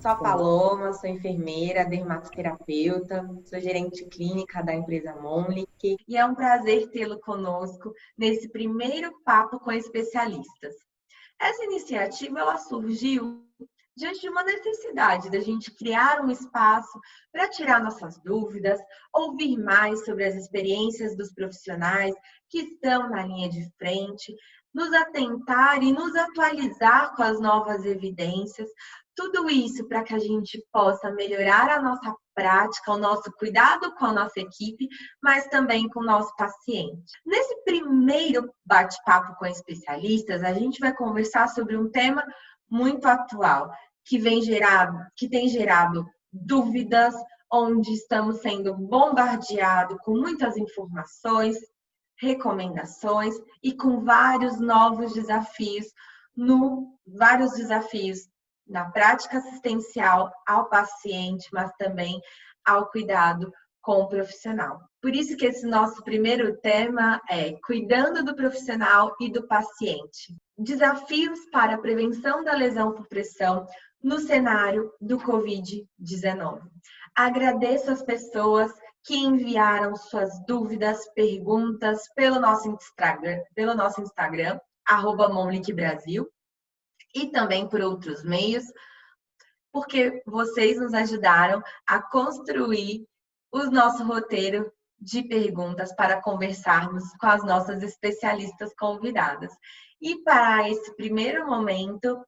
Sou a Paloma, sou enfermeira, dermatoterapeuta, sou gerente clínica da empresa Monlic e é um prazer tê-lo conosco nesse primeiro papo com especialistas. Essa iniciativa ela surgiu diante de uma necessidade da gente criar um espaço para tirar nossas dúvidas, ouvir mais sobre as experiências dos profissionais que estão na linha de frente, nos atentar e nos atualizar com as novas evidências, tudo isso para que a gente possa melhorar a nossa prática, o nosso cuidado com a nossa equipe, mas também com o nosso paciente. Nesse primeiro bate-papo com especialistas, a gente vai conversar sobre um tema muito atual, que tem gerado dúvidas, onde estamos sendo bombardeados com muitas informações, recomendações e com vários novos desafios na prática assistencial ao paciente, mas também ao cuidado com o profissional. Por isso que esse nosso primeiro tema é cuidando do profissional e do paciente. Desafios para a prevenção da lesão por pressão no cenário do Covid-19. Agradeço as pessoas que enviaram suas dúvidas, perguntas pelo nosso Instagram, @monlicbrasil, e também por outros meios, porque vocês nos ajudaram a construir o nosso roteiro de perguntas para conversarmos com as nossas especialistas convidadas. E para esse primeiro momento,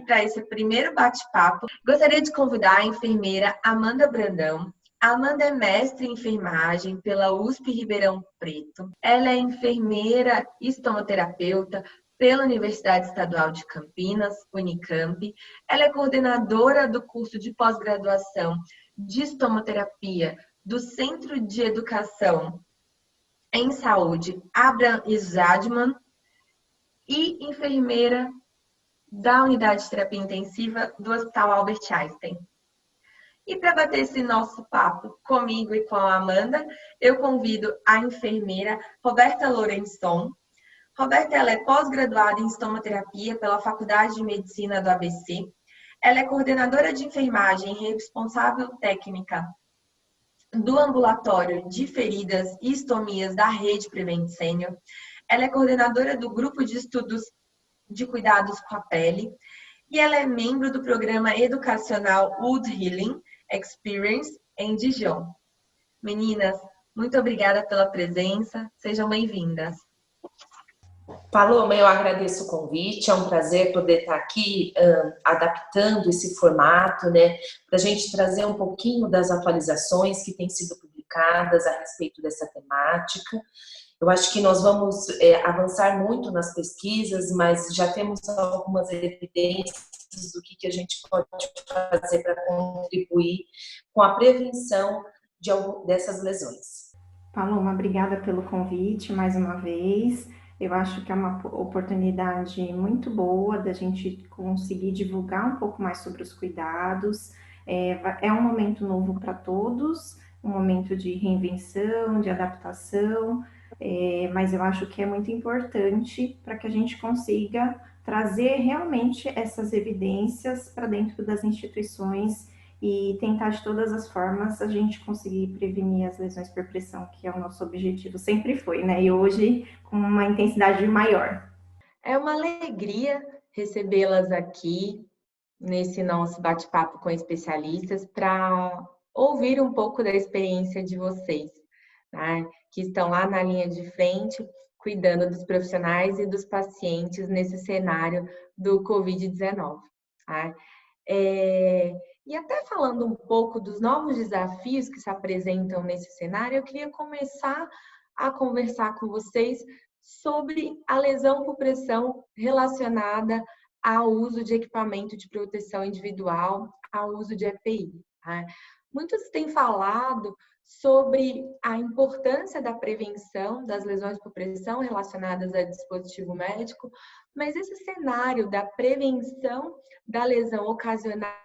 para esse primeiro bate-papo, gostaria de convidar a enfermeira Amanda Brandão. A Amanda é mestre em enfermagem pela USP Ribeirão Preto. Ela é enfermeira e estomoterapeuta pela Universidade Estadual de Campinas, Unicamp. Ela é coordenadora do curso de pós-graduação de estomoterapia do Centro de Educação em Saúde Abraham Zadman e enfermeira da Unidade de Terapia Intensiva do Hospital Albert Einstein. E para bater esse nosso papo comigo e com a Amanda, eu convido a enfermeira Roberta Lourençon. Roberta ela é pós-graduada em estomoterapia pela Faculdade de Medicina do ABC. Ela é coordenadora de enfermagem e responsável técnica do ambulatório de feridas e estomias da Rede Prevent Senior. Ela é coordenadora do grupo de estudos de cuidados com a pele e ela é membro do programa educacional Wood Healing Experience em Dijon. Meninas, muito obrigada pela presença, sejam bem-vindas. Paloma, eu agradeço o convite, é um prazer poder estar aqui adaptando esse formato, né, para a gente trazer um pouquinho das atualizações que têm sido publicadas a respeito dessa temática. Eu acho que nós vamos avançar muito nas pesquisas, mas já temos algumas evidências do que a gente pode fazer para contribuir com a prevenção dessas lesões. Paloma, obrigada pelo convite mais uma vez. Eu acho que é uma oportunidade muito boa da gente conseguir divulgar um pouco mais sobre os cuidados. É um momento novo para todos, um momento de reinvenção, de adaptação, mas eu acho que é muito importante para que a gente consiga trazer realmente essas evidências para dentro das instituições e tentar de todas as formas a gente conseguir prevenir as lesões por pressão, que é o nosso objetivo, sempre foi, né? E hoje com uma intensidade maior. É uma alegria recebê-las aqui nesse nosso bate-papo com especialistas para ouvir um pouco da experiência de vocês, né? Que estão lá na linha de frente, cuidando dos profissionais e dos pacientes nesse cenário do Covid-19. Tá? E até falando um pouco dos novos desafios que se apresentam nesse cenário, eu queria começar a conversar com vocês sobre a lesão por pressão relacionada ao uso de equipamento de proteção individual, ao uso de EPI. Tá? Muitos têm falado sobre a importância da prevenção das lesões por pressão relacionadas a dispositivo médico, mas esse cenário da prevenção da lesão ocasionada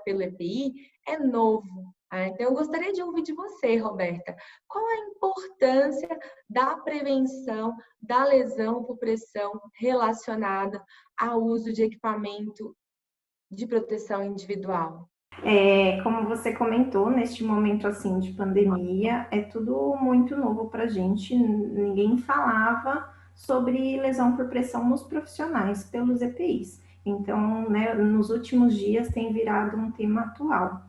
pelo EPI é novo. Então, eu gostaria de ouvir de você, Roberta, qual a importância da prevenção da lesão por pressão relacionada ao uso de equipamento de proteção individual? Como você comentou, neste momento assim de pandemia, é tudo muito novo para a gente. Ninguém falava sobre lesão por pressão nos profissionais pelos EPIs. Então, né, nos últimos dias tem virado um tema atual.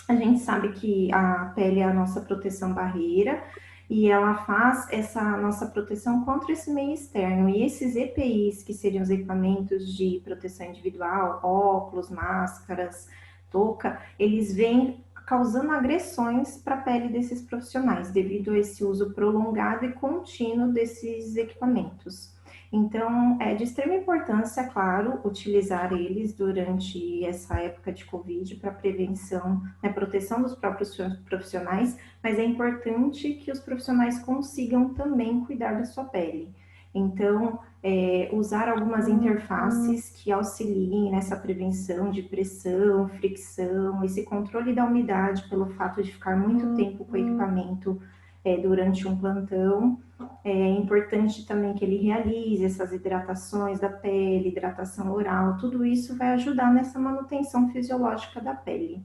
A gente sabe que a pele é a nossa proteção barreira e ela faz essa nossa proteção contra esse meio externo. E esses EPIs, que seriam os equipamentos de proteção individual, óculos, máscaras, touca, eles vêm causando agressões para a pele desses profissionais, devido a esse uso prolongado e contínuo desses equipamentos. Então, é de extrema importância, claro, utilizar eles durante essa época de Covid para prevenção, né, proteção dos próprios profissionais, mas é importante que os profissionais consigam também cuidar da sua pele. Então, usar algumas interfaces que auxiliem nessa prevenção de pressão, fricção, esse controle da umidade pelo fato de ficar muito tempo com o equipamento durante um plantão. É importante também que ele realize essas hidratações da pele, hidratação oral, tudo isso vai ajudar nessa manutenção fisiológica da pele.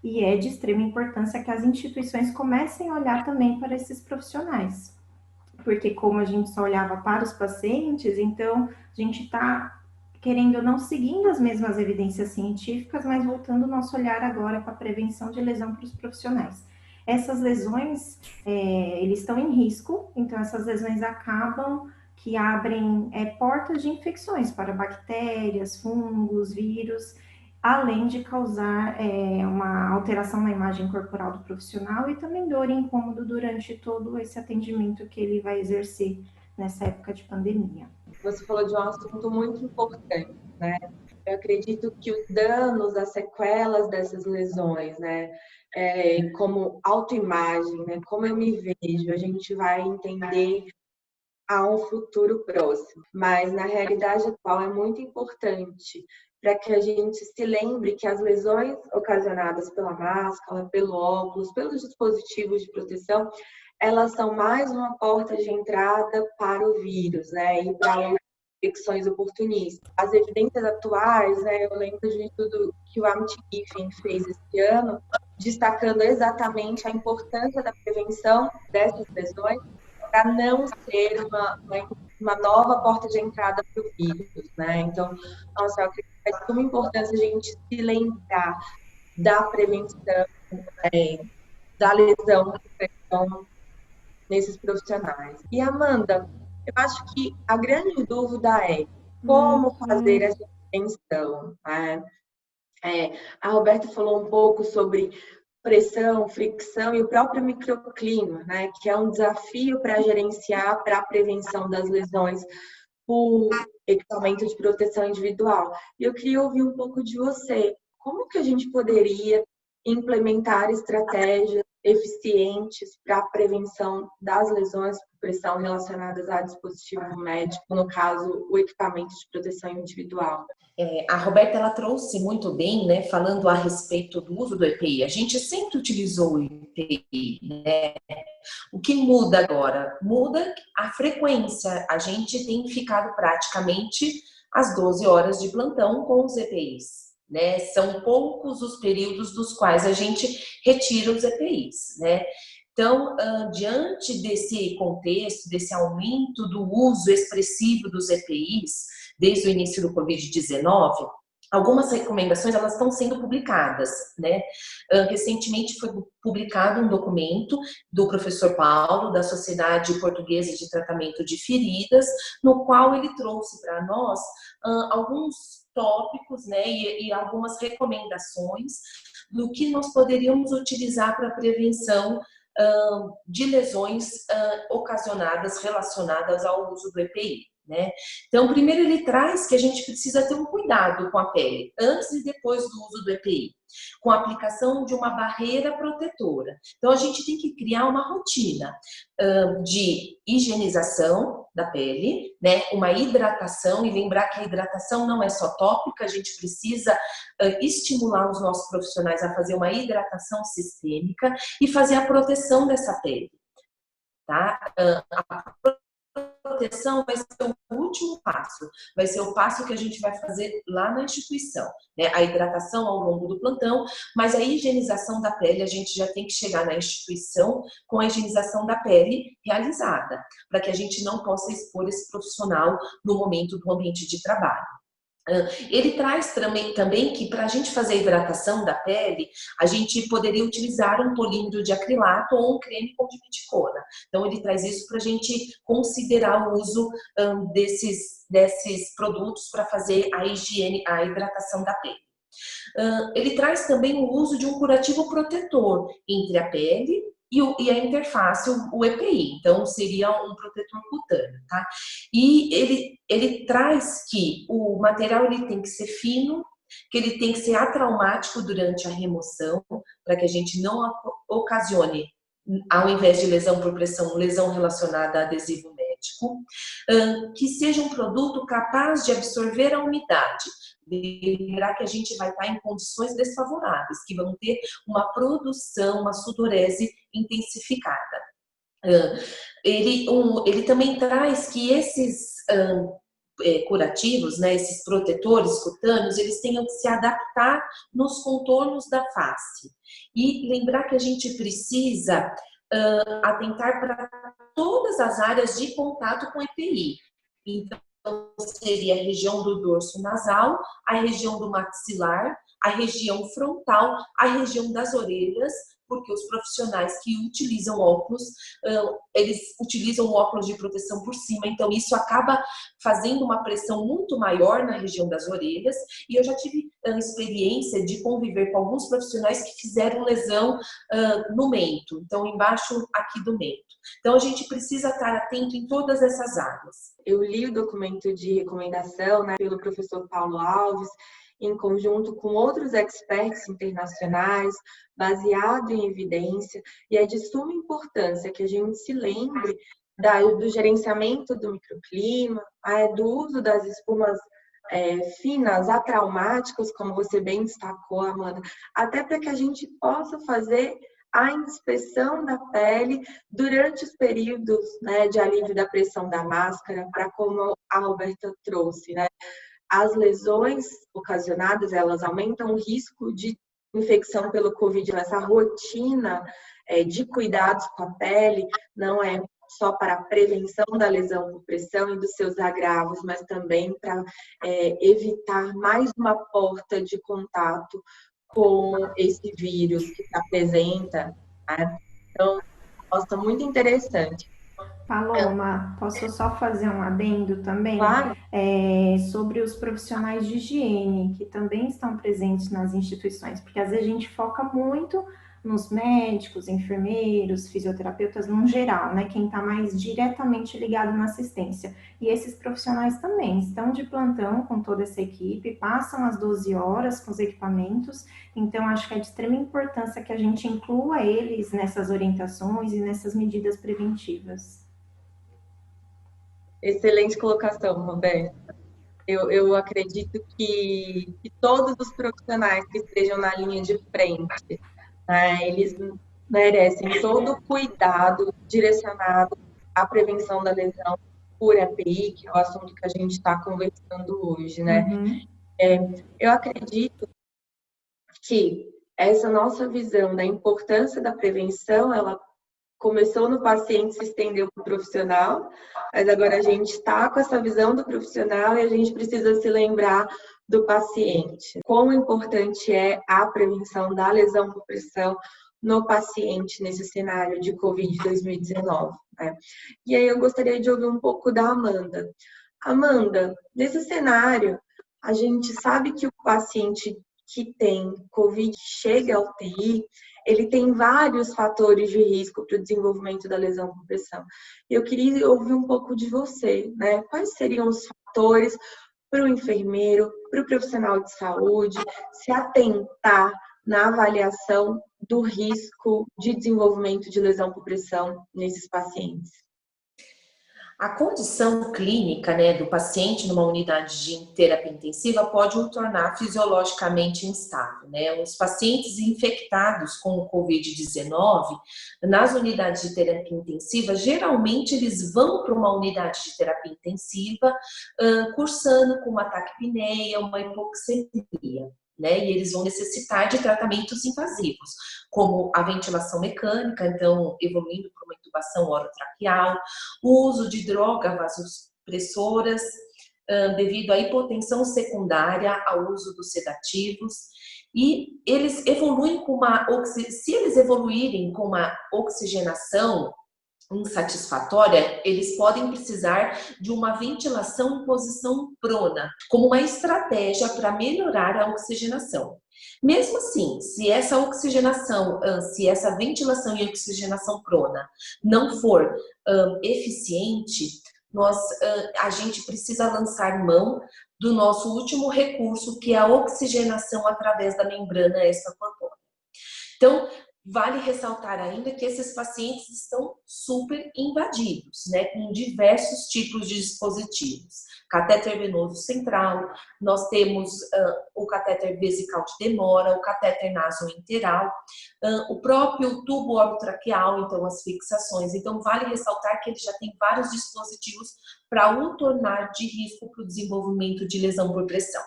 E é de extrema importância que as instituições comecem a olhar também para esses profissionais, porque como a gente só olhava para os pacientes, então a gente está, querendo ou não, seguindo as mesmas evidências científicas, mas voltando o nosso olhar agora para a prevenção de lesão para os profissionais. Essas lesões, eles estão em risco, então essas lesões acabam que abrem portas de infecções para bactérias, fungos, vírus, além de causar uma alteração na imagem corporal do profissional e também dor e incômodo durante todo esse atendimento que ele vai exercer nessa época de pandemia. Você falou de um assunto muito importante, né? Eu acredito que os danos, as sequelas dessas lesões, né? Como autoimagem, né? Como eu me vejo, a gente vai entender a um futuro próximo. Mas na realidade atual é muito importante para que a gente se lembre que as lesões ocasionadas pela máscara, pelo óculos, pelos dispositivos de proteção, elas são mais uma porta de entrada para o vírus, né? E para infecções oportunistas. As evidências atuais, né? Eu lembro de um estudo que o Amit Giffen fez esse ano, destacando exatamente a importância da prevenção dessas lesões para não ser uma nova porta de entrada para o vírus, né? Então, nossa, eu acredito que é de suma importância a gente se lembrar da prevenção, da lesão nesses profissionais. E, Amanda, eu acho que a grande dúvida é como fazer essa prevenção, né? A Roberta falou um pouco sobre pressão, fricção e o próprio microclima, né, que é um desafio para gerenciar para a prevenção das lesões por equipamento de proteção individual. E eu queria ouvir um pouco de você. Como que a gente poderia implementar estratégias eficientes para a prevenção das lesões por pressão relacionadas a dispositivo médico, no caso, o equipamento de proteção individual? A Roberta, ela trouxe muito bem, né, falando a respeito do uso do EPI. A gente sempre utilizou o EPI, né? O que muda agora? Muda a frequência. A gente tem ficado praticamente às 12 horas de plantão com os EPIs, né? São poucos os períodos dos quais a gente retira os EPIs, né? Então, diante desse contexto, desse aumento do uso expressivo dos EPIs, desde o início do Covid-19, algumas recomendações elas estão sendo publicadas, né? Recentemente foi publicado um documento do professor Paulo, da Sociedade Portuguesa de Tratamento de Feridas, no qual ele trouxe para nós alguns tópicos, né, e algumas recomendações do que nós poderíamos utilizar para a prevenção de lesões ocasionadas, relacionadas ao uso do EPI, né? Então, primeiro ele traz que a gente precisa ter um cuidado com a pele, antes e depois do uso do EPI, com a aplicação de uma barreira protetora. Então, a gente tem que criar uma rotina de higienização da pele, né? Uma hidratação, e lembrar que a hidratação não é só tópica, a gente precisa estimular os nossos profissionais a fazer uma hidratação sistêmica e fazer a proteção dessa pele, tá? A proteção vai ser o último passo, vai ser o passo que a gente vai fazer lá na instituição, né? A hidratação ao longo do plantão, mas a higienização da pele, a gente já tem que chegar na instituição com a higienização da pele realizada, para que a gente não possa expor esse profissional no momento do ambiente de trabalho. Ele traz também que para a gente fazer a hidratação da pele, a gente poderia utilizar um polímero de acrilato ou um creme com dimeticona. Então, ele traz isso para a gente considerar o uso desses produtos para fazer a higiene, a hidratação da pele. Ele traz também o uso de um curativo protetor entre a pele e a interface, o EPI, então seria um protetor cutâneo, tá? E ele traz que o material ele tem que ser fino, que ele tem que ser atraumático durante a remoção, para que a gente não ocasione, ao invés de lesão por pressão, lesão relacionada a adesivo médico, que seja um produto capaz de absorver a umidade. Lembrar que a gente vai estar em condições desfavoráveis, que vão ter uma produção, uma sudorese intensificada. Ele também traz que esses curativos, né, esses protetores cutâneos, eles tenham que se adaptar nos contornos da face. E lembrar que a gente precisa atentar para todas as áreas de contato com EPI. Então, seria a região do dorso nasal, a região do maxilar, a região frontal, a região das orelhas, porque os profissionais que utilizam óculos, eles utilizam óculos de proteção por cima, então isso acaba fazendo uma pressão muito maior na região das orelhas, e eu já tive a experiência de conviver com alguns profissionais que fizeram lesão no mento, então embaixo aqui do mento. Então a gente precisa estar atento em todas essas áreas. Eu li o documento de recomendação, né, pelo professor Paulo Alves, em conjunto com outros experts internacionais, baseado em evidência, e é de suma importância que a gente se lembre do gerenciamento do microclima, do uso das espumas finas, atraumáticas, como você bem destacou, Amanda, até para que a gente possa fazer a inspeção da pele durante os períodos, né, de alívio da pressão da máscara, para como a Roberta trouxe, né? As lesões ocasionadas, elas aumentam o risco de infecção pelo Covid. Essa rotina de cuidados com a pele não é só para a prevenção da lesão por pressão e dos seus agravos, mas também para evitar mais uma porta de contato com esse vírus que se apresenta, né? Então, nossa, muito interessante. Paloma, posso só fazer um adendo também? Claro. Sobre os profissionais de higiene, que também estão presentes nas instituições, porque às vezes a gente foca muito nos médicos, enfermeiros, fisioterapeutas no geral, né? Quem está mais diretamente ligado na assistência. E esses profissionais também estão de plantão com toda essa equipe, passam as 12 horas com os equipamentos, então acho que é de extrema importância que a gente inclua eles nessas orientações e nessas medidas preventivas. Excelente colocação, Roberto. Eu acredito que todos os profissionais que estejam na linha de frente, né, eles merecem todo o cuidado direcionado à prevenção da lesão por EPI, que é o assunto que a gente está conversando hoje, né? Uhum. Eu acredito que essa nossa visão da importância da prevenção, ela começou no paciente, se estendeu para o profissional, mas agora a gente está com essa visão do profissional e a gente precisa se lembrar do paciente. Quão importante é a prevenção da lesão por pressão no paciente nesse cenário de Covid 2019, né? E aí eu gostaria de ouvir um pouco da Amanda. Amanda, nesse cenário, a gente sabe que o paciente que tem Covid chega ao UTI, ele tem vários fatores de risco para o desenvolvimento da lesão por pressão. Eu queria ouvir um pouco de você, né? Quais seriam os fatores para o enfermeiro, para o profissional de saúde, se atentar na avaliação do risco de desenvolvimento de lesão por pressão nesses pacientes? A condição clínica, né, do paciente numa unidade de terapia intensiva pode o tornar fisiologicamente instável, né? Os pacientes infectados com o COVID-19 nas unidades de terapia intensiva, geralmente eles vão para uma unidade de terapia intensiva, cursando com uma taquipneia, uma hipoxemia. Né, e eles vão necessitar de tratamentos invasivos, como a ventilação mecânica, então evoluindo para uma intubação orotraqueal, o uso de drogas vasopressoras, devido à hipotensão secundária ao uso dos sedativos, e eles evoluem se eles evoluírem com uma oxigenação insatisfatória, eles podem precisar de uma ventilação em posição prona, como uma estratégia para melhorar a oxigenação. Mesmo assim, se essa ventilação e oxigenação prona não for eficiente, a gente precisa lançar mão do nosso último recurso, que é a oxigenação através da membrana extracorpórea. Então, vale ressaltar ainda que esses pacientes estão super invadidos, né, com diversos tipos de dispositivos. Catéter venoso central, nós temos o catéter vesical de demora, o catéter nasoenteral, o próprio tubo orotraqueal, então as fixações. Então, vale ressaltar que ele já tem vários dispositivos para o tornar de risco para o desenvolvimento de lesão por pressão.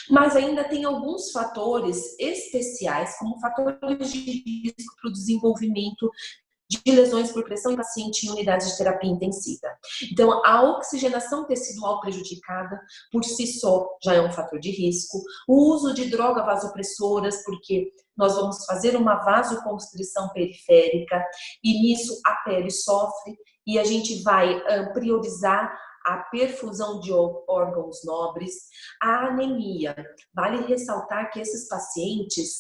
Mas ainda tem alguns fatores especiais, como fatores de risco para o desenvolvimento de lesões por pressão em paciente em unidades de terapia intensiva. Então, a oxigenação tecidual prejudicada, por si só, já é um fator de risco. O uso de drogas vasopressoras, porque nós vamos fazer uma vasoconstrição periférica e nisso a pele sofre e a gente vai priorizar a perfusão de órgãos nobres, a anemia. Vale ressaltar que esses pacientes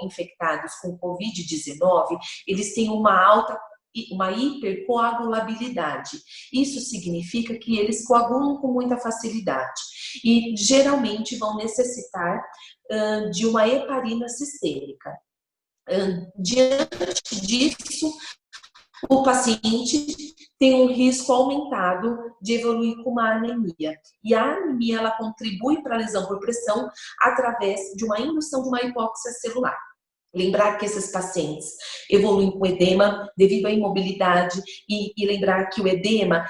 infectados com COVID-19, eles têm uma hipercoagulabilidade. Isso significa que eles coagulam com muita facilidade e geralmente vão necessitar de uma heparina sistêmica. Diante disso, o paciente tem um risco aumentado de evoluir com uma anemia. E a anemia, ela contribui para a lesão por pressão através de uma indução de uma hipóxia celular. Lembrar que esses pacientes evoluem com edema devido à imobilidade e lembrar que o edema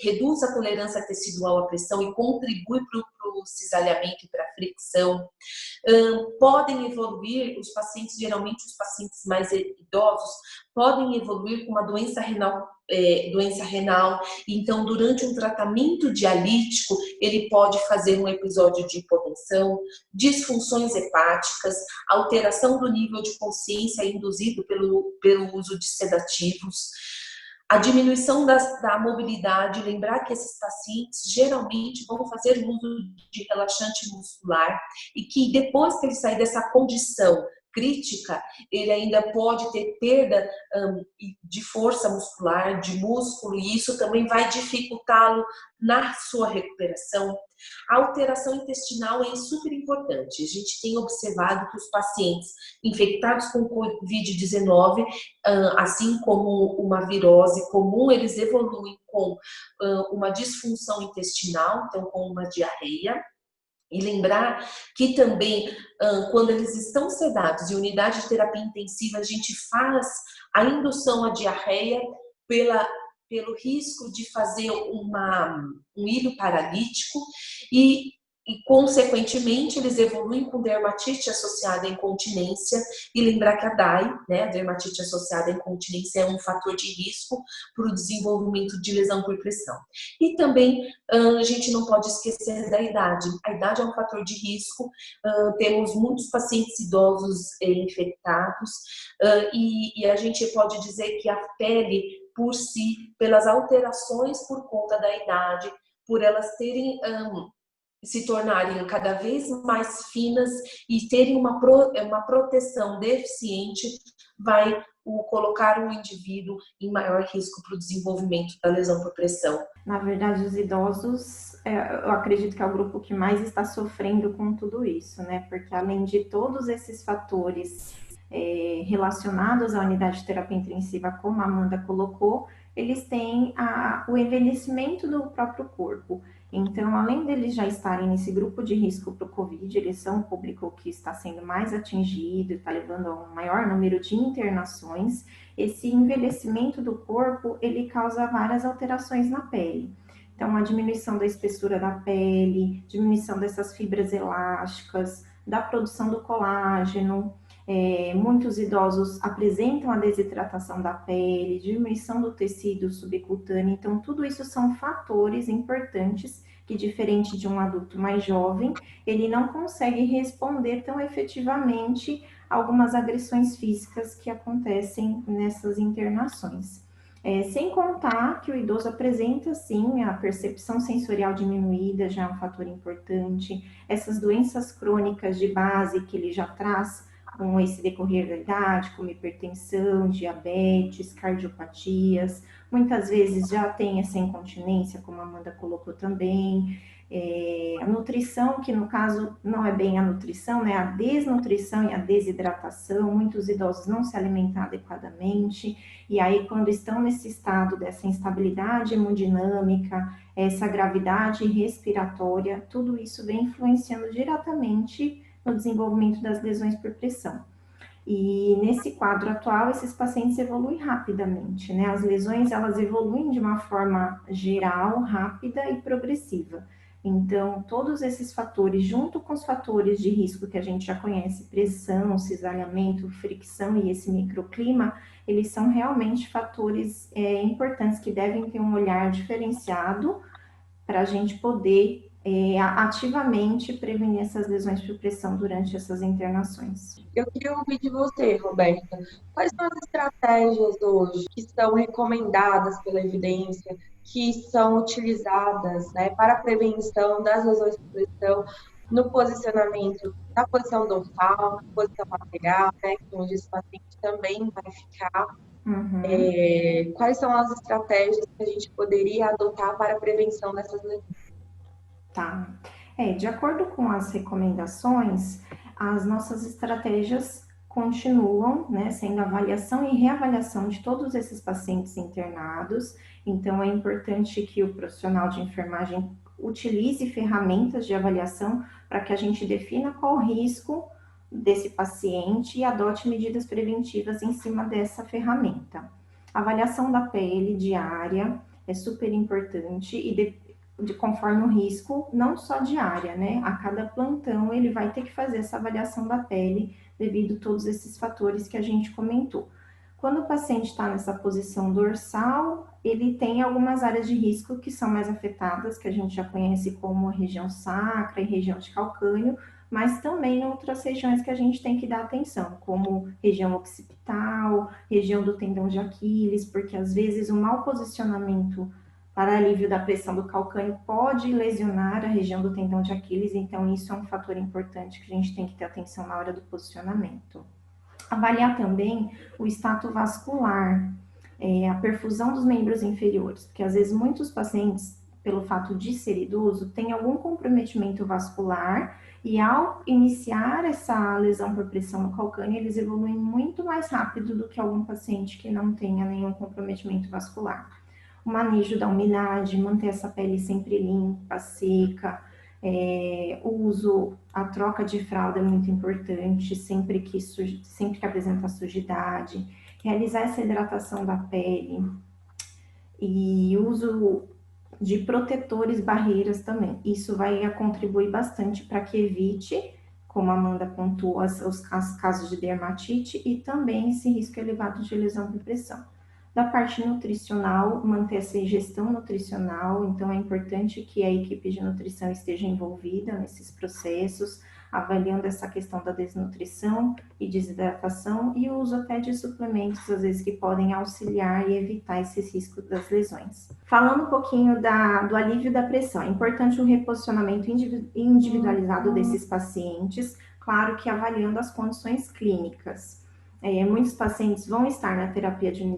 reduz a tolerância tecidual à pressão e contribui para o cisalhamento e para a fricção. Podem evoluir, geralmente os pacientes mais idosos, podem evoluir com uma doença renal. Então, durante um tratamento dialítico, ele pode fazer um episódio de hipotensão, disfunções hepáticas, alteração do nível de consciência induzido pelo uso de sedativos, a diminuição da mobilidade. Lembrar que esses pacientes geralmente vão fazer uso de relaxante muscular e que depois que ele sair dessa condição crítica, ele ainda pode ter perda de força muscular, de músculo, e isso também vai dificultá-lo na sua recuperação. A alteração intestinal é super importante. A gente tem observado que os pacientes infectados com COVID-19, assim como uma virose comum, eles evoluem com uma disfunção intestinal, então com uma diarreia. E lembrar que também, quando eles estão sedados em unidade de terapia intensiva, a gente faz a indução à diarreia pelo risco de fazer um ilho paralítico e, consequentemente, eles evoluem com dermatite associada à incontinência. E lembrar que a DAI, né, a dermatite associada à incontinência, é um fator de risco para o desenvolvimento de lesão por pressão. E também a gente não pode esquecer da idade. A idade é um fator de risco. Temos muitos pacientes idosos infectados e a gente pode dizer que a pele, por si, pelas alterações por conta da idade, por elas terem se tornarem cada vez mais finas e terem uma proteção deficiente, vai colocar o indivíduo em maior risco para o desenvolvimento da lesão por pressão. Na verdade, os idosos, eu acredito que é o grupo que mais está sofrendo com tudo isso, né? Porque além de todos esses fatores relacionados à unidade de terapia intensiva, como a Amanda colocou, eles têm o envelhecimento do próprio corpo. Então, além deles já estarem nesse grupo de risco para o Covid, eles são o público que está sendo mais atingido, está levando a um maior número de internações. Esse envelhecimento do corpo, ele causa várias alterações na pele. Então, a diminuição da espessura da pele, diminuição dessas fibras elásticas, da produção do colágeno. Muitos idosos apresentam a desidratação da pele, diminuição do tecido subcutâneo. Então, tudo isso são fatores importantes que, diferente de um adulto mais jovem, ele não consegue responder tão efetivamente a algumas agressões físicas que acontecem nessas internações. Sem contar que o idoso apresenta, sim, a percepção sensorial diminuída, já é um fator importante. Essas doenças crônicas de base que ele já traz com esse decorrer da idade, como hipertensão, diabetes, cardiopatias, muitas vezes já tem essa incontinência, como a Amanda colocou também. A nutrição, que no caso não é bem a nutrição, né? A desnutrição e a desidratação, muitos idosos não se alimentam adequadamente, e aí quando estão nesse estado dessa instabilidade hemodinâmica, essa gravidade respiratória, tudo isso vem influenciando diretamente no desenvolvimento das lesões por pressão. E nesse quadro atual, esses pacientes evoluem rapidamente, né? As lesões, elas evoluem de uma forma geral, rápida e progressiva. Então, todos esses fatores, junto com os fatores de risco que a gente já conhece, pressão, cisalhamento, fricção e esse microclima, eles são realmente fatores importantes que devem ter um olhar diferenciado para a gente poder ativamente prevenir essas lesões por pressão durante essas internações. Eu queria ouvir de você, Roberta. Quais são as estratégias hoje que são recomendadas pela evidência, que são utilizadas, né, para a prevenção das lesões por pressão no posicionamento, na posição dorsal, na posição lateral, né, onde esse paciente também vai ficar? Quais são as estratégias que a gente poderia adotar para a prevenção dessas lesões? Tá. De acordo com as recomendações, as nossas estratégias continuam, né, sendo avaliação e reavaliação de todos esses pacientes internados. Então, é importante que o profissional de enfermagem utilize ferramentas de avaliação para que a gente defina qual o risco desse paciente e adote medidas preventivas em cima dessa ferramenta. A avaliação da pele diária é super importante e conforme o risco, não só diária, né? A cada plantão ele vai ter que fazer essa avaliação da pele devido a todos esses fatores que a gente comentou. Quando o paciente está nessa posição dorsal, ele tem algumas áreas de risco que são mais afetadas, que a gente já conhece como região sacra e região de calcânio, mas também outras regiões que a gente tem que dar atenção, como região occipital, região do tendão de Aquiles, porque às vezes o mau posicionamento para alívio da pressão do calcânio pode lesionar a região do tendão de Aquiles, então isso é um fator importante que a gente tem que ter atenção na hora do posicionamento. Avaliar também o status vascular, a perfusão dos membros inferiores, porque às vezes muitos pacientes, pelo fato de ser idoso, têm algum comprometimento vascular e ao iniciar essa lesão por pressão no calcânio, eles evoluem muito mais rápido do que algum paciente que não tenha nenhum comprometimento vascular. O manejo da umidade, manter essa pele sempre limpa, seca, a troca de fralda é muito importante, sempre que apresenta sujidade, realizar essa hidratação da pele e uso de protetores, barreiras também. Isso vai contribuir bastante para que evite, como a Amanda pontuou, os casos de dermatite e também esse risco elevado de lesão por pressão. Da parte nutricional, manter essa ingestão nutricional, então é importante que a equipe de nutrição esteja envolvida nesses processos, avaliando essa questão da desnutrição e desidratação e o uso até de suplementos, às vezes, que podem auxiliar e evitar esses riscos das lesões. Falando um pouquinho do alívio da pressão, é importante o reposicionamento individualizado desses pacientes, claro que avaliando as condições clínicas. Muitos pacientes vão estar na terapia de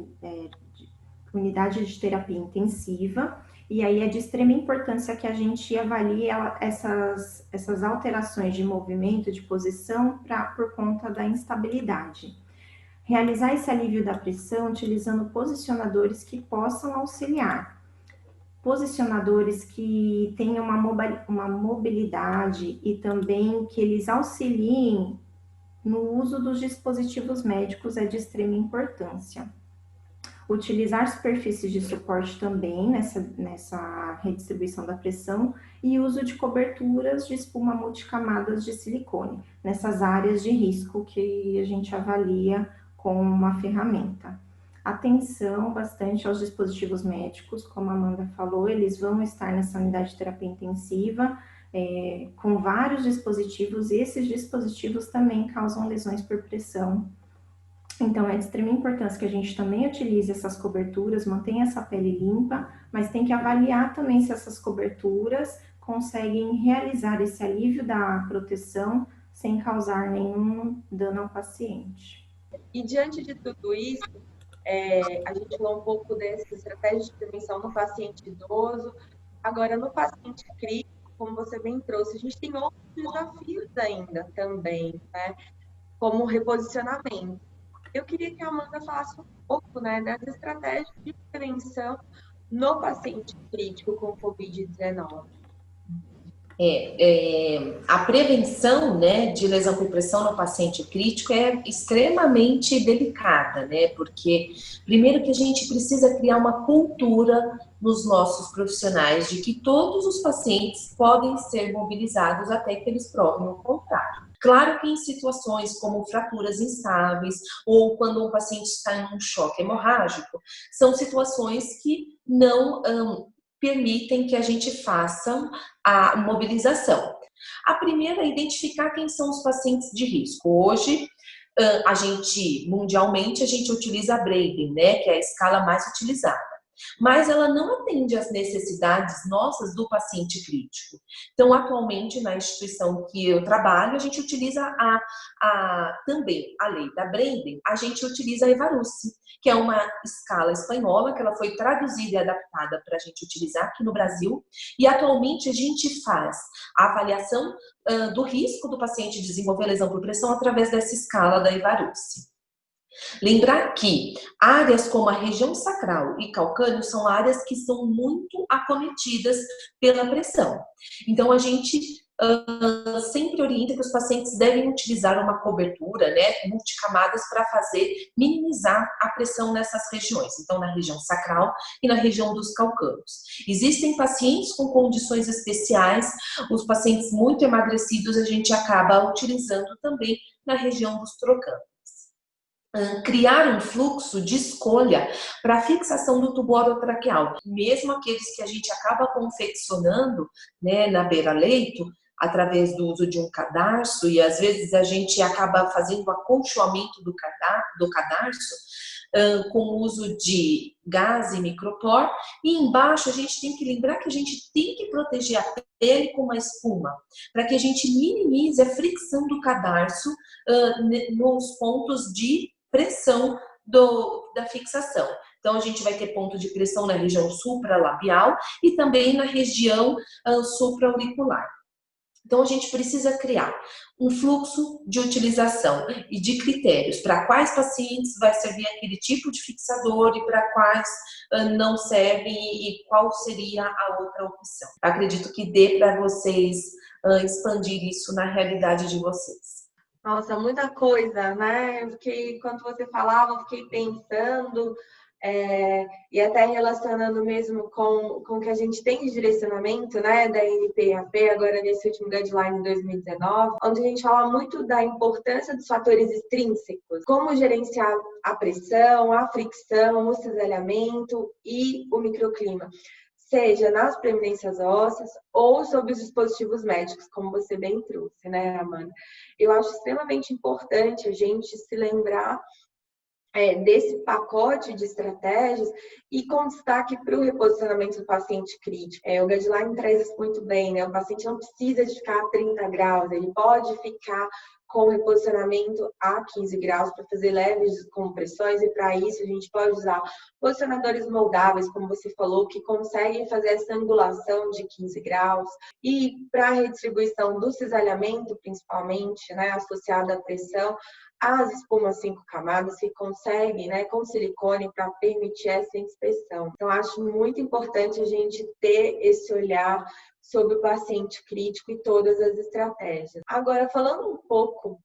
unidade de terapia intensiva, e aí é de extrema importância que a gente avalie essas alterações de movimento, de posição, por conta da instabilidade. Realizar esse alívio da pressão utilizando posicionadores que possam auxiliar. Posicionadores que tenham uma mobilidade e também que eles auxiliem no uso dos dispositivos médicos é de extrema importância. Utilizar superfícies de suporte também nessa redistribuição da pressão e uso de coberturas de espuma multicamadas de silicone, nessas áreas de risco que a gente avalia com uma ferramenta. Atenção bastante aos dispositivos médicos, como a Amanda falou, eles vão estar nessa unidade de terapia intensiva, com vários dispositivos, e esses dispositivos também causam lesões por pressão. Então, é de extrema importância que a gente também utilize essas coberturas, mantenha essa pele limpa, mas tem que avaliar também se essas coberturas conseguem realizar esse alívio da proteção sem causar nenhum dano ao paciente. E diante de tudo isso, a gente falou um pouco dessa estratégia de prevenção no paciente idoso. Agora, no paciente crítico, como você bem trouxe, a gente tem outros desafios ainda também, né? Como o reposicionamento. Eu queria que a Amanda falasse um pouco, né, das estratégias de prevenção no paciente crítico com Covid-19. A prevenção, né, de lesão por pressão no paciente crítico é extremamente delicada, né, porque primeiro que a gente precisa criar uma cultura nos nossos profissionais de que todos os pacientes podem ser mobilizados até que eles provem o contrário. Claro que em situações como fraturas instáveis ou quando um paciente está em um choque hemorrágico, são situações que não permitem que a gente faça a mobilização. A primeira é identificar quem são os pacientes de risco. Hoje, mundialmente, a gente utiliza a Braden, né, que é a escala mais utilizada. Mas ela não atende às necessidades nossas do paciente crítico. Então, atualmente, na instituição que eu trabalho, a gente utiliza também a lei da Braden, a gente utiliza a Evarusse, que é uma escala espanhola, que ela foi traduzida e adaptada para a gente utilizar aqui no Brasil. E, atualmente, a gente faz a avaliação do risco do paciente desenvolver lesão por pressão através dessa escala da Evarusse. Lembrar que áreas como a região sacral e calcâneo são áreas que são muito acometidas pela pressão. Então, a gente sempre orienta que os pacientes devem utilizar uma cobertura, né, multicamadas para minimizar a pressão nessas regiões. Então, na região sacral e na região dos calcâneos. Existem pacientes com condições especiais, os pacientes muito emagrecidos, a gente acaba utilizando também na região dos trocâneos. Criar um fluxo de escolha para fixação do tubo orotraqueal. Mesmo aqueles que a gente acaba confeccionando, né, na beira-leito, através do uso de um cadarço, e às vezes a gente acaba fazendo o acolchoamento do cadarço com o uso de gás e micropor, e embaixo a gente tem que lembrar que a gente tem que proteger a pele com uma espuma, para que a gente minimize a fricção do cadarço nos pontos de pressão da fixação. Então, a gente vai ter ponto de pressão na região supralabial e também na região supraauricular. Então, a gente precisa criar um fluxo de utilização e de critérios para quais pacientes vai servir aquele tipo de fixador e para quais não serve e qual seria a outra opção. Acredito que dê para vocês expandir isso na realidade de vocês. Nossa, muita coisa, né? Quando você falava, eu fiquei pensando, e até relacionando mesmo com o que a gente tem de direcionamento, né, da NPAP, agora nesse último guideline de 2019, onde a gente fala muito da importância dos fatores extrínsecos, como gerenciar a pressão, a fricção, o cisalhamento e o microclima, seja nas preeminências ósseas ou sob os dispositivos médicos, como você bem trouxe, né, Amanda? Eu acho extremamente importante a gente se lembrar desse pacote de estratégias e com destaque para o reposicionamento do paciente crítico. O guideline traz isso muito bem, né? O paciente não precisa de ficar a 30 graus, ele pode ficar com reposicionamento a 15 graus para fazer leves compressões, e para isso a gente pode usar posicionadores moldáveis, como você falou, que conseguem fazer essa angulação de 15 graus. E para a redistribuição do cisalhamento, principalmente, né, associada à pressão, as espumas 5 camadas que conseguem, né, com silicone para permitir essa inspeção. Então, acho muito importante a gente ter esse olhar sobre o paciente crítico e todas as estratégias. Agora, falando um pouco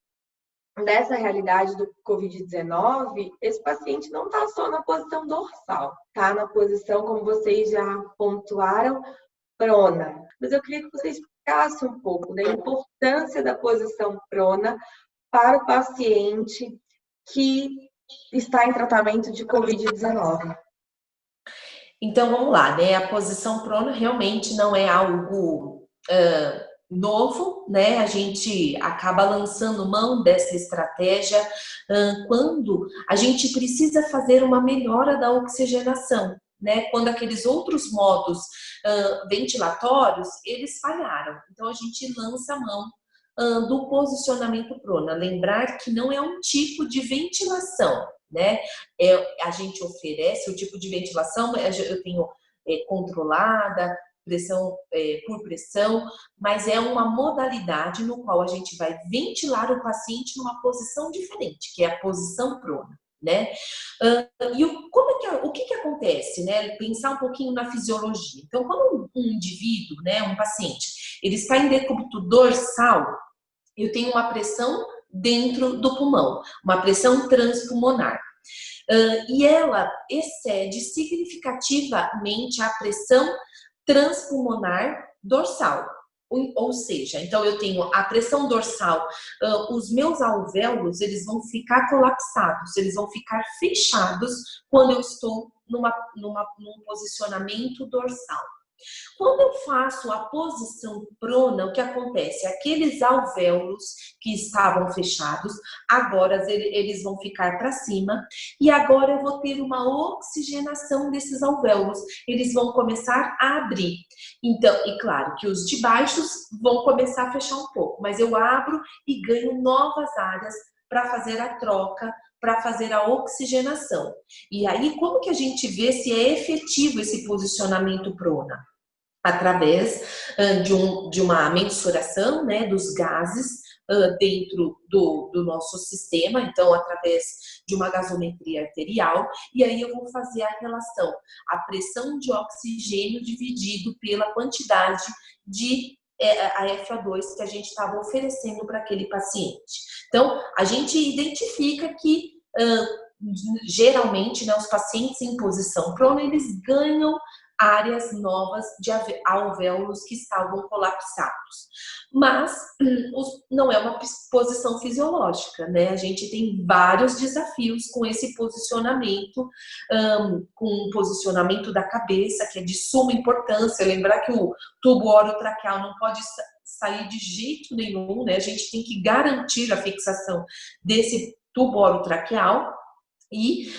dessa realidade do Covid-19, esse paciente não está só na posição dorsal, está na posição, como vocês já pontuaram, prona. Mas eu queria que você explicasse um pouco da importância da posição prona para o paciente que está em tratamento de Covid-19. Então, vamos lá, né? A posição prona realmente não é algo novo, né? A gente acaba lançando mão dessa estratégia quando a gente precisa fazer uma melhora da oxigenação, né? Quando aqueles outros modos ventilatórios, eles falharam. Então, a gente lança a mão do posicionamento prona. Lembrar que não é um tipo de ventilação, né? A gente oferece o tipo de ventilação, eu tenho controlada, pressão por pressão, mas é uma modalidade no qual a gente vai ventilar o paciente numa posição diferente, que é a posição prona, né? E o que acontece, né? Pensar um pouquinho na fisiologia. Então, quando um indivíduo, né, um paciente, ele está em decúbito dorsal, eu tenho uma pressão dentro do pulmão, uma pressão transpulmonar. E ela excede significativamente a pressão transpulmonar dorsal. Ou seja, então eu tenho a pressão dorsal, os meus alvéolos, eles vão ficar colapsados, eles vão ficar fechados quando eu estou num posicionamento dorsal. Quando eu faço a posição prona, o que acontece? Aqueles alvéolos que estavam fechados, agora eles vão ficar para cima e agora eu vou ter uma oxigenação desses alvéolos. Eles vão começar a abrir. Então, e claro que os de baixo vão começar a fechar um pouco, mas eu abro e ganho novas áreas para fazer a troca, para fazer a oxigenação. E aí, como que a gente vê se é efetivo esse posicionamento prona? Através de uma mensuração, né, dos gases dentro do nosso sistema, então através de uma gasometria arterial, e aí eu vou fazer a relação, a pressão de oxigênio dividido pela quantidade de a FO2 que a gente estava oferecendo para aquele paciente. Então, a gente identifica que geralmente, né, os pacientes em posição prona, eles ganham áreas novas de alvéolos que estavam colapsados. Mas não é uma posição fisiológica, né? A gente tem vários desafios com esse posicionamento, com o posicionamento da cabeça, que é de suma importância. Lembrar que o tubo orotraqueal não pode sair de jeito nenhum, né? A gente tem que garantir a fixação desse tubo orotraqueal. E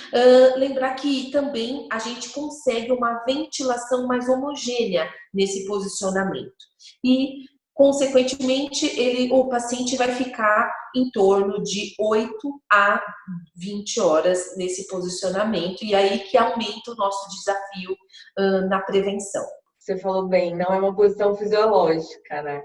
lembrar que também a gente consegue uma ventilação mais homogênea nesse posicionamento. E, consequentemente, o paciente vai ficar em torno de 8 a 20 horas nesse posicionamento. E aí que aumenta o nosso desafio na prevenção. Você falou bem, não é uma posição fisiológica, né?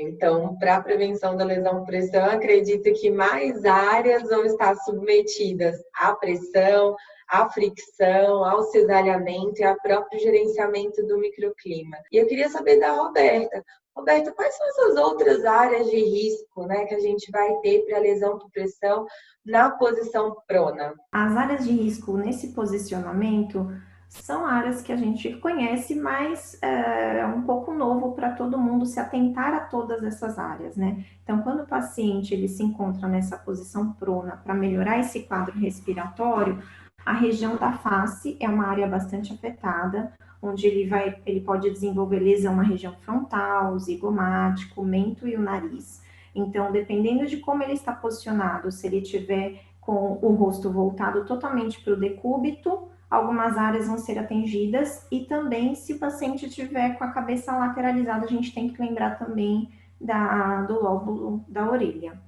Então, para a prevenção da lesão por pressão, acredito que mais áreas vão estar submetidas à pressão, à fricção, ao cisalhamento e ao próprio gerenciamento do microclima. E eu queria saber da Roberta. Roberta, quais são essas outras áreas de risco, né, que a gente vai ter para a lesão por pressão na posição prona? As áreas de risco nesse posicionamento são áreas que a gente conhece, mas é um pouco novo para todo mundo se atentar a todas essas áreas, né? Então, quando o paciente ele se encontra nessa posição prona para melhorar esse quadro respiratório, a região da face é uma área bastante afetada, onde ele pode desenvolver lesão na região frontal, zigomático, o mento e o nariz. Então, dependendo de como ele está posicionado, se ele tiver com o rosto voltado totalmente para o decúbito, algumas áreas vão ser atingidas, e também se o paciente tiver com a cabeça lateralizada, a gente tem que lembrar também do lóbulo da orelha.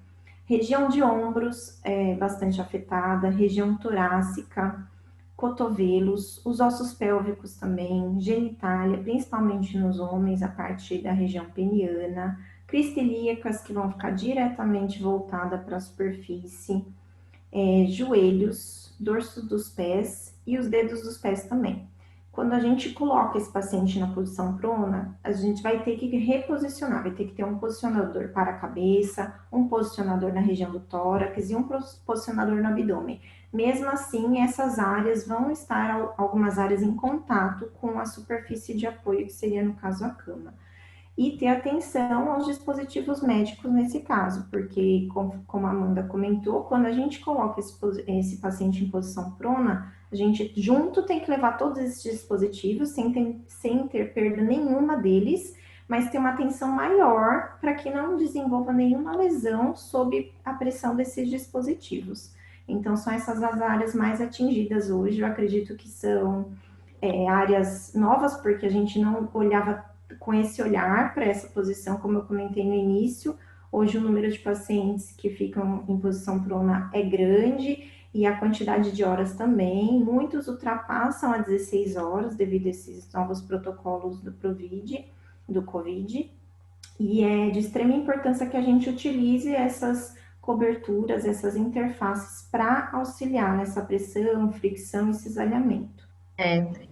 Região de ombros é bastante afetada, região torácica, cotovelos, os ossos pélvicos também, genitália, principalmente nos homens, a parte da região peniana, crista ilíacas que vão ficar diretamente voltada para a superfície, joelhos, dorso dos pés e os dedos dos pés também. Quando a gente coloca esse paciente na posição prona, a gente vai ter que reposicionar, vai ter que ter um posicionador para a cabeça, um posicionador na região do tórax e um posicionador no abdômen. Mesmo assim, essas áreas vão estar, algumas áreas, em contato com a superfície de apoio, que seria, no caso, a cama. E ter atenção aos dispositivos médicos nesse caso, porque, como a Amanda comentou, quando a gente coloca esse paciente em posição prona, a gente junto tem que levar todos esses dispositivos sem ter perda nenhuma deles, mas ter uma atenção maior para que não desenvolva nenhuma lesão sob a pressão desses dispositivos. Então, são essas as áreas mais atingidas hoje. Eu acredito que são áreas novas, porque a gente não olhava com esse olhar para essa posição, como eu comentei no início. Hoje o número de pacientes que ficam em posição prona é grande e a quantidade de horas também. Muitos ultrapassam a 16 horas devido a esses novos protocolos do Covid. E é de extrema importância que a gente utilize essas coberturas, essas interfaces para auxiliar nessa pressão, fricção e cisalhamento.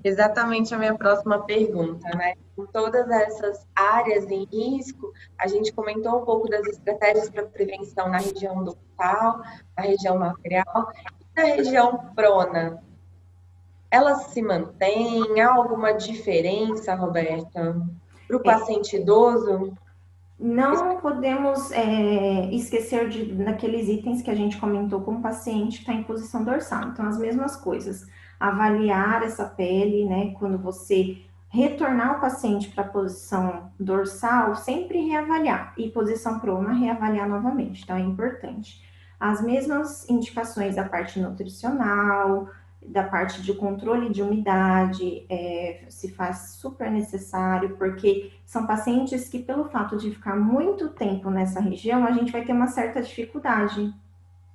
Exatamente a minha próxima pergunta, né? Com todas essas áreas em risco, a gente comentou um pouco das estratégias para prevenção na região dorsal, na região lateral e na região prona. Elas se mantêm? Há alguma diferença, Roberta, para o paciente idoso? Não podemos esquecer daqueles itens que a gente comentou com o paciente que está em posição dorsal. Então, as mesmas coisas. Avaliar essa pele, né? Quando você retornar o paciente para a posição dorsal, sempre reavaliar. E posição prona, reavaliar novamente. Então, é importante. As mesmas indicações da parte nutricional, da parte de controle de umidade, se faz super necessário, porque são pacientes que, pelo fato de ficar muito tempo nessa região, a gente vai ter uma certa dificuldade,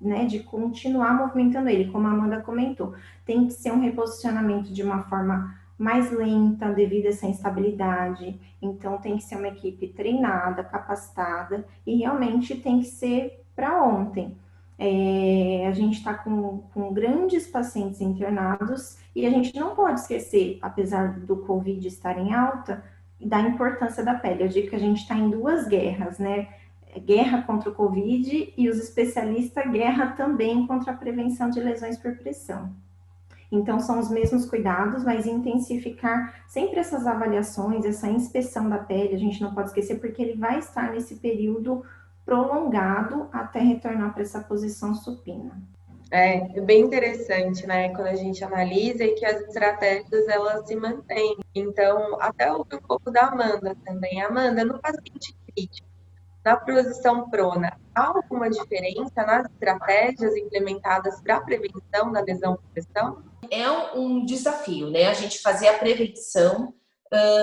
né, de continuar movimentando ele, como a Amanda comentou. Tem que ser um reposicionamento de uma forma mais lenta, devido a essa instabilidade. Então, tem que ser uma equipe treinada, capacitada, e realmente tem que ser para ontem. A gente está com grandes pacientes internados e a gente não pode esquecer, apesar do Covid estar em alta, da importância da pele. Eu digo que a gente está em duas guerras, né? Guerra contra o Covid e os especialistas guerra também contra a prevenção de lesões por pressão. Então, são os mesmos cuidados, mas intensificar sempre essas avaliações, essa inspeção da pele, a gente não pode esquecer, porque ele vai estar nesse período prolongado até retornar para essa posição supina. É bem interessante, né? Quando a gente analisa e que as estratégias, elas se mantêm. Então, até ouvir um pouco da Amanda também. Amanda, no paciente crítico, na posição prona, há alguma diferença nas estratégias implementadas para a prevenção da lesão por pressão? É um desafio, né? A gente fazer a prevenção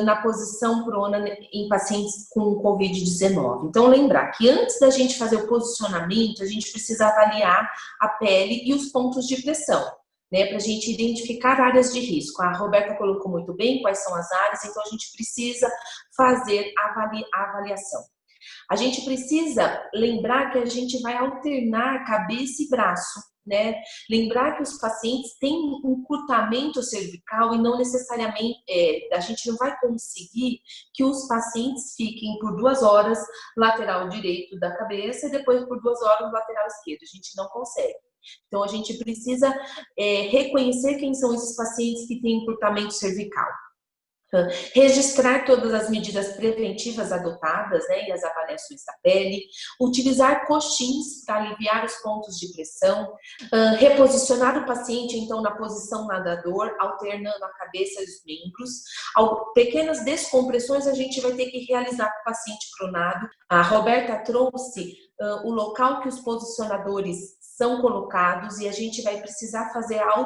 na posição prona em pacientes com Covid-19. Então, lembrar que antes da gente fazer o posicionamento, a gente precisa avaliar a pele e os pontos de pressão, né? Para a gente identificar áreas de risco. A Roberta colocou muito bem quais são as áreas, então a gente precisa fazer a avaliação. A gente precisa lembrar que a gente vai alternar cabeça e braço, né? Lembrar que os pacientes têm um encurtamento cervical e não necessariamente, a gente não vai conseguir que os pacientes fiquem por 2 horas lateral direito da cabeça e depois por 2 horas lateral esquerdo. A gente não consegue. Então, a gente precisa reconhecer quem são esses pacientes que têm encurtamento cervical. Registrar todas as medidas preventivas adotadas, né, e as avaliações da pele, utilizar coxins para aliviar os pontos de pressão, reposicionar o paciente então na posição nadador, alternando a cabeça e os membros. Pequenas descompressões a gente vai ter que realizar com o paciente pronado. A Roberta trouxe o local que os posicionadores são colocados e a gente vai precisar fazer a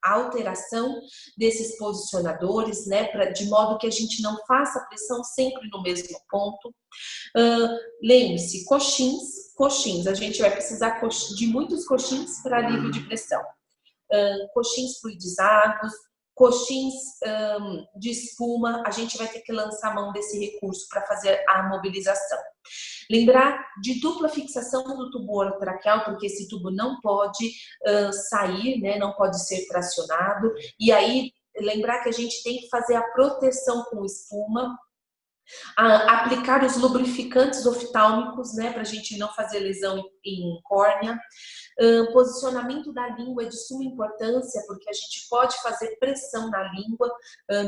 a alteração desses posicionadores, né, de modo que a gente não faça pressão sempre no mesmo ponto. Lembre-se, coxins, a gente vai precisar de muitos coxins para alívio de pressão. Coxins fluidizados, coxins de espuma, a gente vai ter que lançar a mão desse recurso para fazer a mobilização. Lembrar de dupla fixação do tubo orotraqueal, porque esse tubo não pode sair, né, não pode ser tracionado. E aí, lembrar que a gente tem que fazer a proteção com espuma, aplicar os lubrificantes oftálmicos, né, para a gente não fazer lesão em córnea. Posicionamento da língua é de suma importância, porque a gente pode fazer pressão na língua,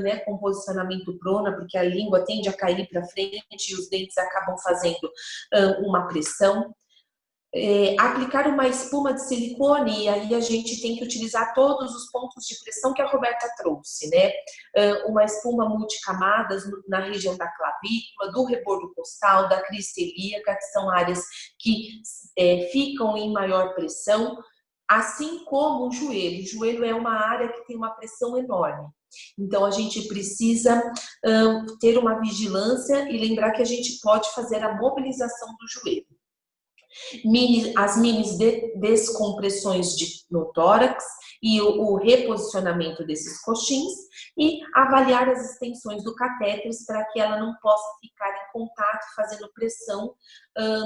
né, com posicionamento prona, porque a língua tende a cair para frente e os dentes acabam fazendo uma pressão. Aplicar uma espuma de silicone, e aí a gente tem que utilizar todos os pontos de pressão que a Roberta trouxe, né? Uma espuma multicamadas na região da clavícula, do rebordo costal, da crista ilíaca, que são áreas que ficam em maior pressão, assim como o joelho. O joelho é uma área que tem uma pressão enorme. Então, a gente precisa ter uma vigilância e lembrar que a gente pode fazer a mobilização do joelho. As minis descompressões no tórax e o reposicionamento desses coxins, e avaliar as extensões do catéter para que ela não possa ficar em contato, fazendo pressão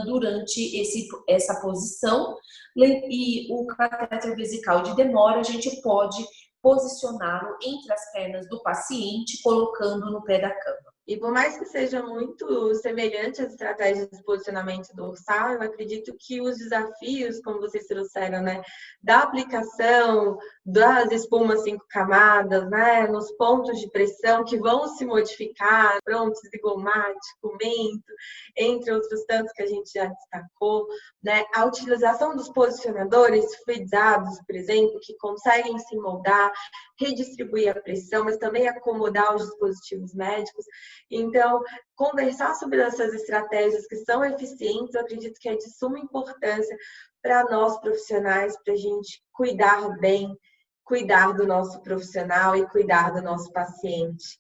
durante essa posição. E o catéter vesical de demora, a gente pode posicioná-lo entre as pernas do paciente, colocando no pé da cama. E por mais que seja muito semelhante às estratégias de posicionamento dorsal, eu acredito que os desafios, como vocês trouxeram, né, da aplicação das espumas 5 camadas, né, nos pontos de pressão que vão se modificar, prôntus, zigomático, mento, entre outros tantos que a gente já destacou, né, a utilização dos posicionadores fluidizados, por exemplo, que conseguem se moldar, redistribuir a pressão, mas também acomodar os dispositivos médicos. Então, conversar sobre essas estratégias que são eficientes, eu acredito que é de suma importância para nós profissionais, para a gente cuidar bem, cuidar do nosso profissional e cuidar do nosso paciente.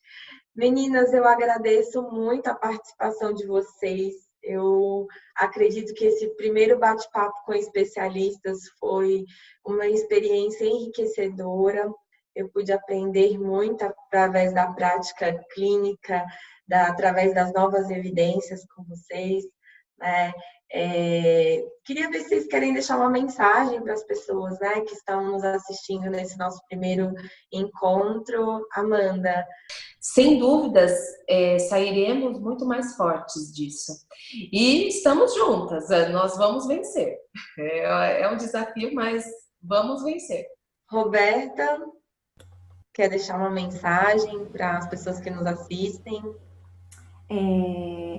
Meninas, eu agradeço muito a participação de vocês. Eu acredito que esse primeiro bate-papo com especialistas foi uma experiência enriquecedora. Eu pude aprender muito através da prática clínica, através das novas evidências com vocês, né? Queria ver se vocês querem deixar uma mensagem para as pessoas, né, que estão nos assistindo nesse nosso primeiro encontro. Amanda. Sem dúvidas, sairemos muito mais fortes disso. E estamos juntas, nós vamos vencer. É um desafio, mas vamos vencer. Roberta, quer deixar uma mensagem para as pessoas que nos assistem?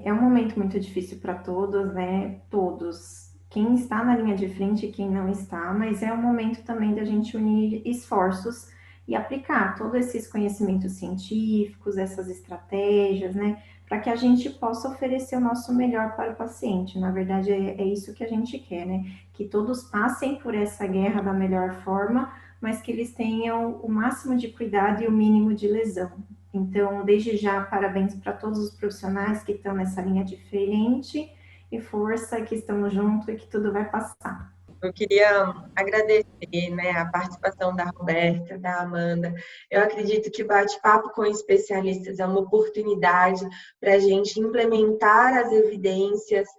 É um momento muito difícil para todos, né? Todos. Quem está na linha de frente e quem não está, mas é um momento também da gente unir esforços e aplicar todos esses conhecimentos científicos, essas estratégias, né? Para que a gente possa oferecer o nosso melhor para o paciente. Na verdade, é isso que a gente quer, né? Que todos passem por essa guerra da melhor forma, mas que eles tenham o máximo de cuidado e o mínimo de lesão. Então, desde já, parabéns para todos os profissionais que estão nessa linha de frente e força, que estamos juntos e que tudo vai passar. Eu queria agradecer, né, a participação da Roberta, da Amanda. Eu acredito que bate-papo com especialistas é uma oportunidade para a gente implementar as evidências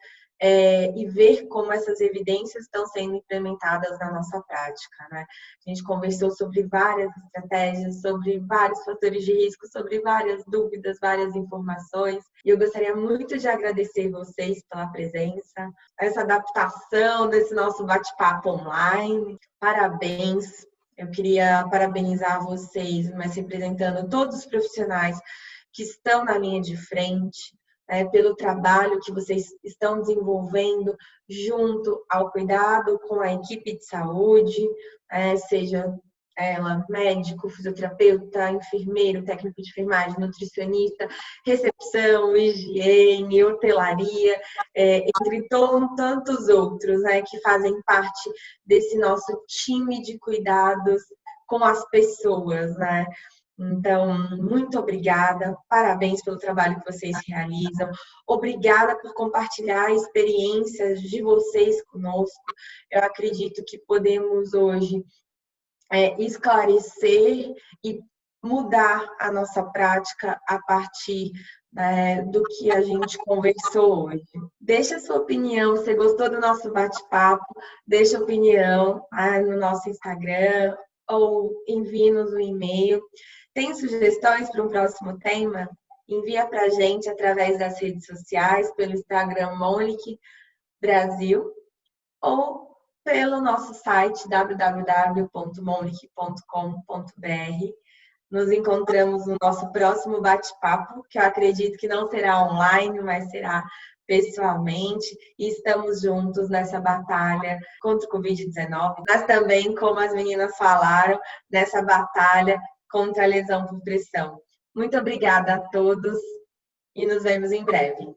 e ver como essas evidências estão sendo implementadas na nossa prática, né? A gente conversou sobre várias estratégias, sobre vários fatores de risco, sobre várias dúvidas, várias informações. E eu gostaria muito de agradecer vocês pela presença, essa adaptação desse nosso bate-papo online. Parabéns! Eu queria parabenizar vocês, mas representando todos os profissionais que estão na linha de frente, pelo trabalho que vocês estão desenvolvendo junto ao cuidado com a equipe de saúde, seja ela médico, fisioterapeuta, enfermeiro, técnico de enfermagem, nutricionista, recepção, higiene, hotelaria, entre tantos outros, né, que fazem parte desse nosso time de cuidados com as pessoas, né? Então, muito obrigada, parabéns pelo trabalho que vocês realizam, obrigada por compartilhar experiências de vocês conosco. Eu acredito que podemos hoje esclarecer e mudar a nossa prática a partir do que a gente conversou hoje. Deixa a sua opinião, se gostou do nosso bate-papo, deixa a opinião no nosso Instagram ou envie-nos um e-mail. Tem sugestões para um próximo tema? Envia para a gente através das redes sociais, pelo Instagram Monique Brasil ou pelo nosso site www.monique.com.br. Nos encontramos no nosso próximo bate-papo, que eu acredito que não será online, mas será pessoalmente. E estamos juntos nessa batalha contra o Covid-19, mas também, como as meninas falaram, nessa batalha contra a lesão por pressão. Muito obrigada a todos e nos vemos em breve.